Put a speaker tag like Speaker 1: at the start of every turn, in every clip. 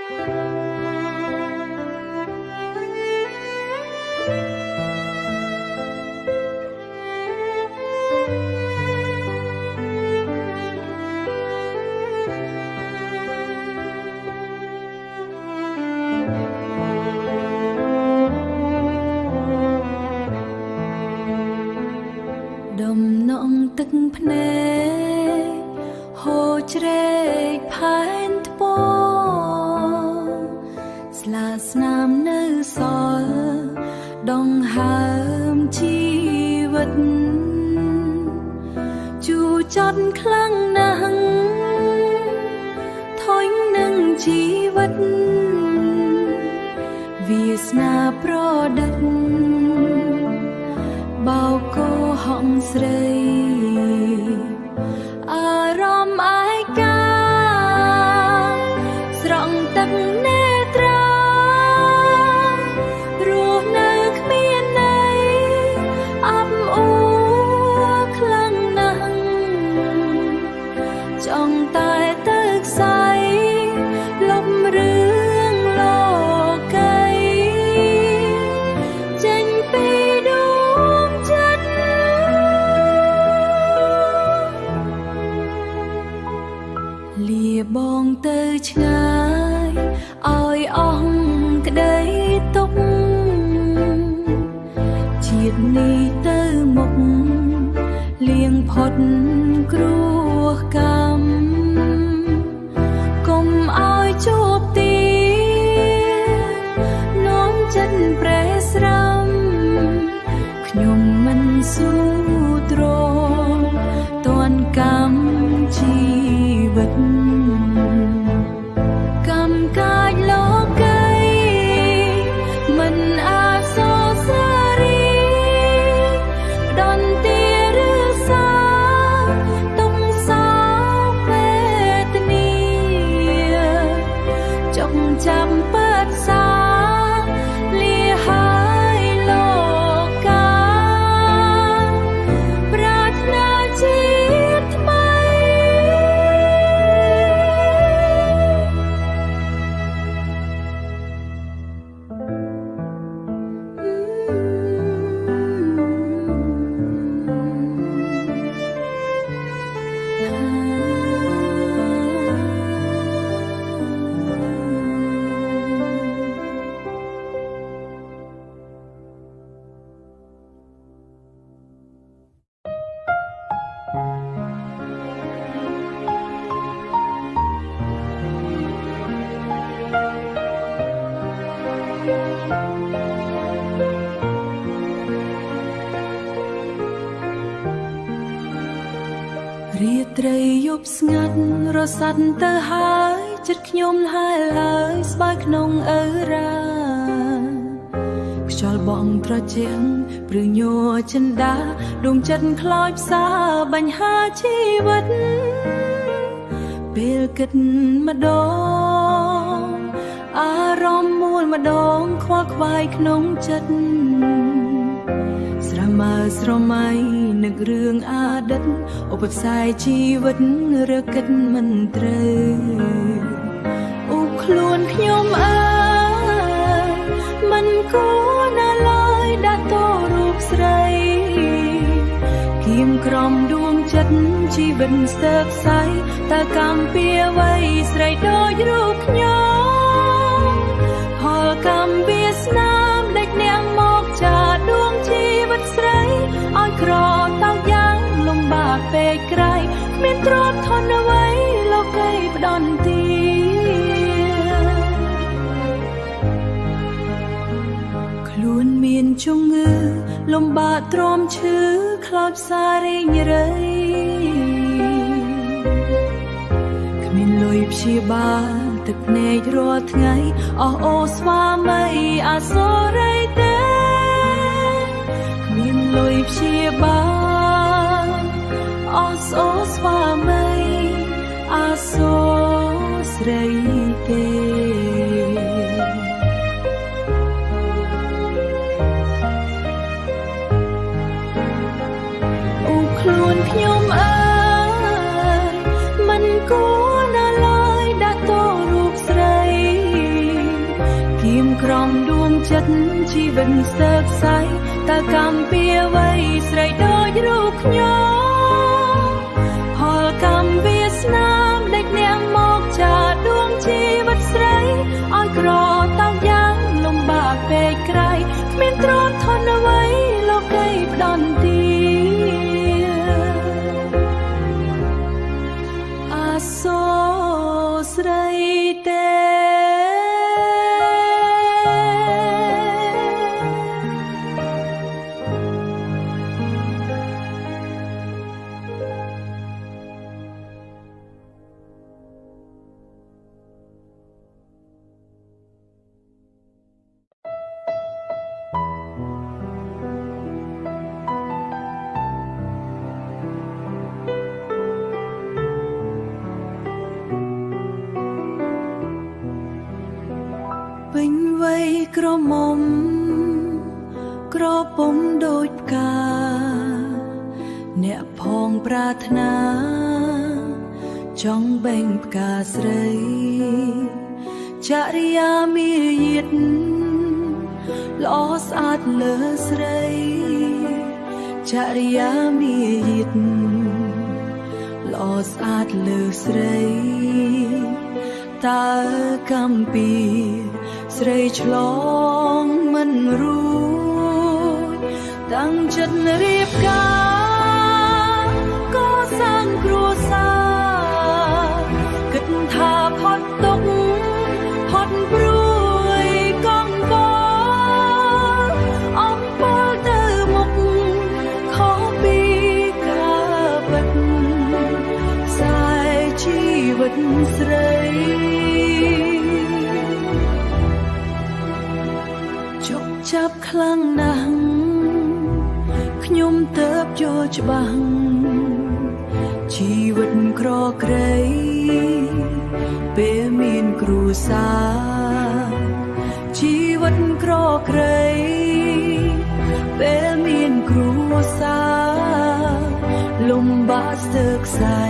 Speaker 1: ดมนองตึกพเนโหเจรกพานทโปสลาสนามเนื้อซอยดองหามชีวิตจูจดคลั่งนังถอยนังชีวิตวีสนาโปรดักเบาโกห้องสเรอารมณ์อายกาสรองตักเนตรารู้นึกเมียนในอับอูคลั่งนังจ้องตายตึกใสลบเรื่องโลกไกลเจนปีดูเลียบองเตอชงายอ้อยอ่องกระไดตกจีดนี้เตอหมกเลี้ยงพดกลัวกรรมกลมอ้อยจูบตีน้องจันเปรสรำขยมมันสู้ตรงตอนกรรมชีวิตกำกายโลกไกมันอาโซสารีดอนเตียหรือสาต้องสาวเวทนีจงจำเปิดสาเลียหายโลกาปรารถนาจิตไม่ รีตรียุบสงัดรสันเตอหายจิตขยมหายหายสบายขนงราจอลบองตระเจียงปรือโยจันดาดวงจันคล้อยสาบัญหาชีวิตเปลกิดมาดองอารมณ์มูลมาดองคว้าควายขนงจัดสระมาสระไมนึกเรื่องอาดัดอุปสายชีวิตเรือกิดมันเตรอุคลวนขยมมันก็น่าลอยดัดโตรูปใสเกียมกรอมดวงจัดชีวิตเสกใสตากำเปียไว้ใส่โดยรูปยองหอลกำเบียสน้ำเด็กเนียงมอกจากดวงชีวิตใสอ้อยครอเต้ายังลงบาดเปไกลเมียนตรอดทนเอาไว้โลกไกลปดอนตีล้วนเมียนจงเงือลมบาดตรอมชื้อคลอดสาริงไรขมิ้นลอยเชียบาตึกเนยรอดไงอโอสวาไม่อาโซไรเตขมิ้นลอยเชียบาอโอสวาไม่อาโซสไรเตคลวนขยมมันก็น่าลอยดัดโตรูปใส ចិត្តជីវិតស្ទើរខ្សែតើកម្មពីអ្វីស្រីដូចរូបខ្ញុំផលកម្មវាសនាដេកនាងមកចាដួងជីវិតស្រីឲ្យក្រតោកយ៉ាងលំបាកពេកក្រៃគ្មានទ្រព្យធនអ្វីលោកីផ្ដន់ទីអាសូរស្រីទេពេញវ័យក្រមុំក្រពុំដូចផ្កាអ្នកផងប្រាថ្នាចង់បេងផ្កាស្រីចរិយាមាយាទល្អស្អាតលើស្រីចរិយាមាយាទល្អស្អាតលើស្រីតើកម្មពីស្រីឆ្លងមិនរួចតាំងចិត្តរៀបការក៏សាងគ្រួសារគិតថាផុតទុកផុតព្រួយកង្វល់អំពលទៅមុខខុសពីការពិតខ្សែជីវិតស្រីចាប់ខ្លាំងណាស់ខ្ញុំទៅបយល់ច្បាស់ជីវិតក្រក្រៃពេលមានគ្រួសារជីវិតក្រក្រៃពេលមានគ្រួសារលំបាកស្ទើរខ្សែ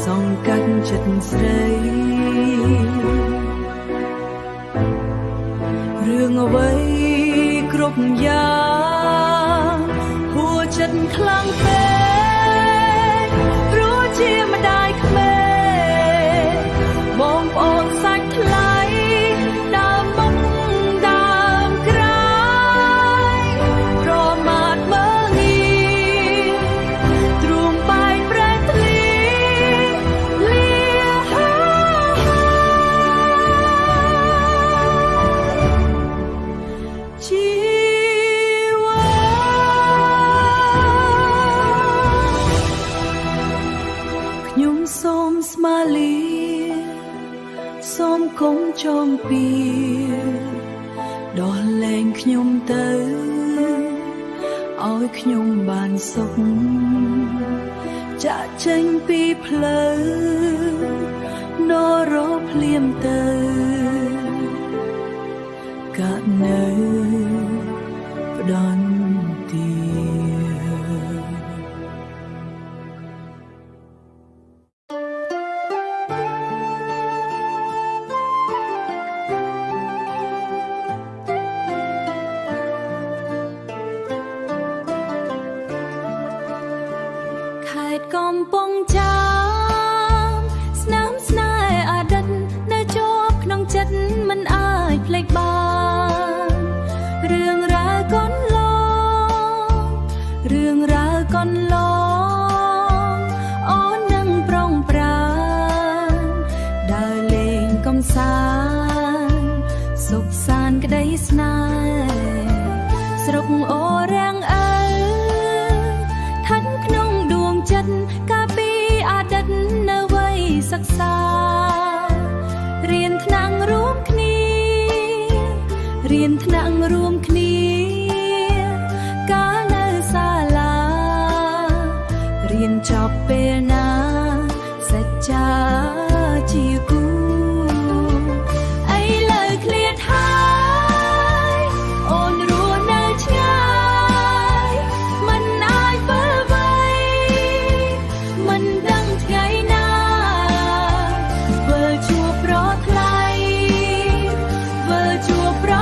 Speaker 1: សងកាត់ចិត្តស្រីរឿងអ្វីគ្រប់យ៉ាងហួចចិត្តខ្លាំងពេកព្រោះជាម្ដាយក្មេងបងប្អូនសាច់ថ្លៃដើមមុខដើមក្រោយប្រមាថមើលងាទ្រូងបែកប្រែធ្លីលាជីវ៉ាខ្ញុំសូមស្មាលាសូមគុំចងពៀដោះលែងខ្ញុំទៅឲ្យខ្ញុំបានសុខចាក់ចេញពីផ្លូវនរកភ្លាមទៅកាត់នៅផ្ដន់ទី កំពង់ចាមស្នាមស្នេហ៍អតីតនៅជាប់ក្នុងចិត្តមិនអាចភ្លេចបានរឿងរ៉ាវកន្លងរឿងរ៉ាវកន្លងអូននឹងប្រុងប្រានដើរលេងកំសាន្តសុខសាន្តក្តីស្នេហ៍ស្រុកអូរាំងអើកាលពីអតីតនៅវ័យសិក្សារៀនថ្នាក់រួមគ្នារៀនថ្នាក់រួមគ្នាកាលនៅសាលារៀនចប់ពេលណាសច្ចាជាគូឥឡូវឃ្លាតហើយអូនរស់នៅឆ្ងាយមិនអាចវិលវ័យមិនដឹងថ្ងៃណាវិលជួបប្រថ្លៃវិលជួបប្រ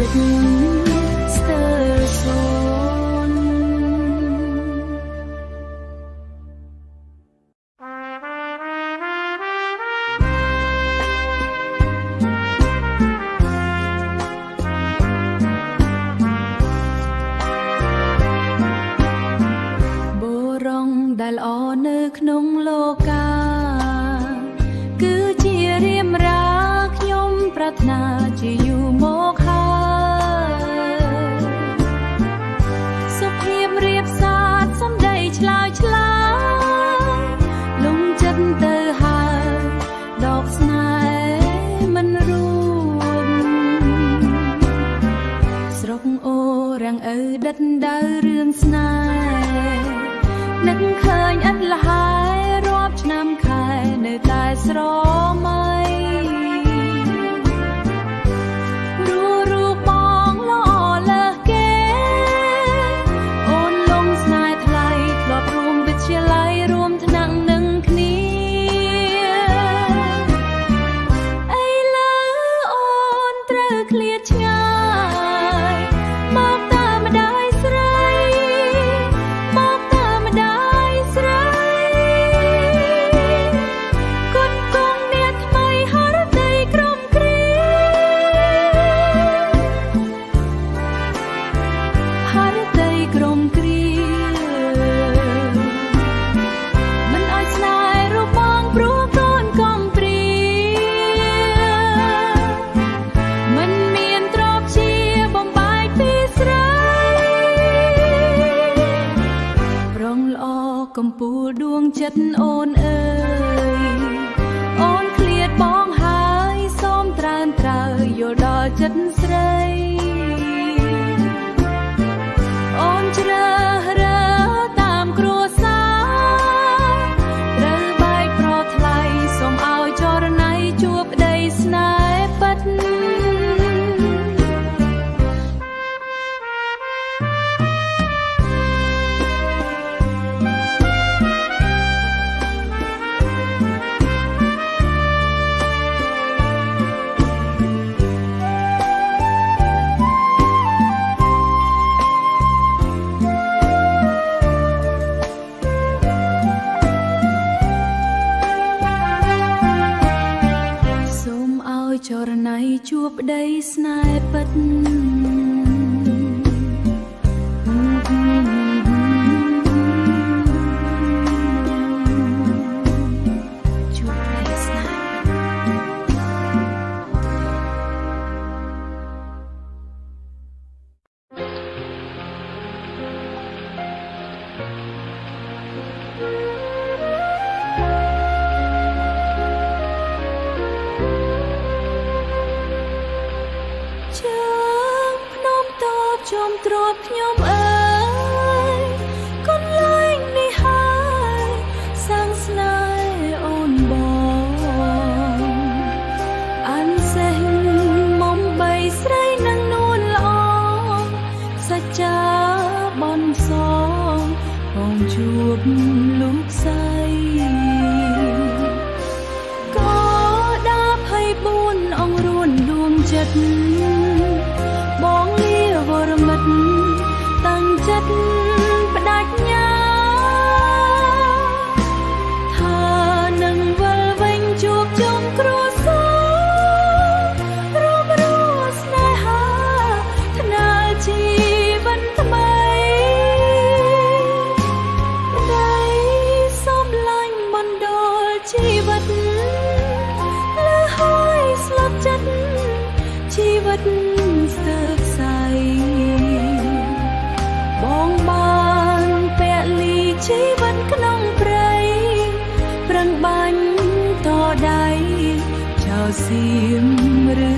Speaker 1: រិតស្ទើរសូនដែលល្អនៅក្នុងលោកាគឺជារៀមរាខ្ញុំប្រាថ្នាជាយូរមកហើយសុភាពរៀបសារសម្ដីឆ្លើយឆ្លើយលំចិត្តទៅហើយដកស្នេហ៍មិនរួចស្រុកអូរាំងអើដិតដៅរឿងស្នេហ៍នឹកឃើញឥតលហើយរាប់ឆ្នាំខែនៅតែស្រមៃរូបបងល្អលើសគេអូនលងស្នេហ៍ថ្លៃធ្លាប់រួមវិទ្យាល័យរួមថ្នាក់នឹងគ្នាឥឡូវអូនត្រូវឃ្លាតឆ្ងាយមកតាមម្ដាយស្រីកំពូលដួងចិត្តអូនអើយអូនឃ្លាតបងហើយសូមត្រើនត្រើយយល់ដល់ចិត្តស្រីអូនជ្រើសរើសតាមគ្រួសារត្រូវបែកប្រថ្លៃសូមឲ្យចរណៃជួបក្តីស្នេហ៍ពិតចរណៃជួបប្តីស្នេហ៍ពិតជួបប្តីស្នេហ៍ជុំទ្រពខ្ញុំអើយកូនលែងនេះហើយសាំងស្នេហ៍អូនបងអានសេះមុំបីស្រីនឹងនួនល្អសច្ចាបនសងបងជួបលោកស្រីក៏ដា24អង្រួនដួងចិត្តបងវរមិត្តតាំងចិត្តបដិញ្ញាថានឹងវិលវិញជួបជុំគ្រួសាររួមរស់ស្នេហាថ្នាលជីវិតថ្មីប្តីសូមឡាញ់បណ្ដោលជីវិតលើហើយស្លាប់ចិត្តជីវិតស្ទើរបងបានពលីជីវិតក្នុងព្រៃប្រឹងបាញ់តដៃចោលសៀមឬ